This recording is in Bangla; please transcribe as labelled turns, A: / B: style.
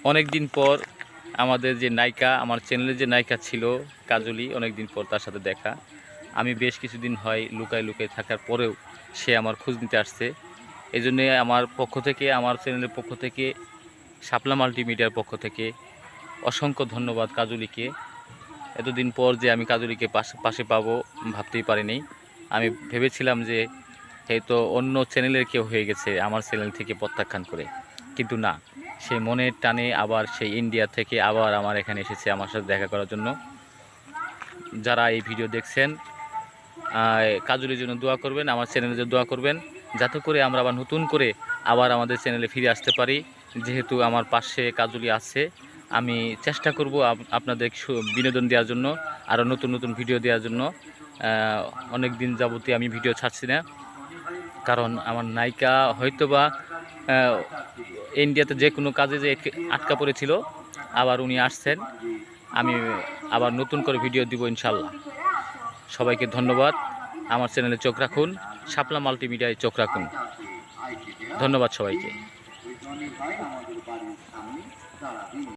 A: অনেক দিন পর আমাদের যে নায়িকা, আমার চ্যানেলের যে নায়িকা ছিল কাজলি, অনেক দিন পর তার সাথে দেখা। আমি বেশ কিছুদিন হয় লুকায় লুকায় থাকার পরেও সে আমার খোঁজ নিতে আসছে। এই জন্যে আমার পক্ষ থেকে, আমার চ্যানেলের পক্ষ থেকে, শাপলা মাল্টিমিডিয়ার পক্ষ থেকে অসংখ্য ধন্যবাদ কাজলিকে। এতদিন পর যে আমি কাজলিকে পাশে পাবো ভাবতেই পারিনি। আমি ভেবেছিলাম যে হয়তো অন্য চ্যানেলের কেউ হয়ে গেছে আমার চ্যানেল থেকে প্রত্যাখ্যান করে, কিন্তু না, সেই মনের টানে আবার সেই ইন্ডিয়া থেকে আবার আমার এখানে এসেছে আমার সাথে দেখা করার জন্য। যারা এই ভিডিও দেখছেন, কাজলের জন্য দোয়া করবেন, আমার চ্যানেলের জন্য দোয়া করবেন, যাতে করে আমরা আবার নতুন করে আবার আমাদের চ্যানেলে ফিরে আসতে পারি। যেহেতু আমার পাশে কাজলি আছে, আমি চেষ্টা করব আপনাদের বিনোদন দেওয়ার জন্য, আরও নতুন নতুন ভিডিও দেওয়ার জন্য। অনেক দিন যাবতীয় আমি ভিডিও ছাড়ছি না, কারণ আমার নায়িকা হয়তোবা ইন্ডিয়াতে যে কোনো কাজে যে আটকা পড়েছিল, আবার উনি আসছেন। আমি আবার নতুন করে ভিডিও দিব ইনশাল্লাহ। সবাইকে ধন্যবাদ। আমার চ্যানেলে চোখ রাখুন, শাপলা মাল্টিমিডিয়ায় চোখ রাখুন। ধন্যবাদ সবাইকে।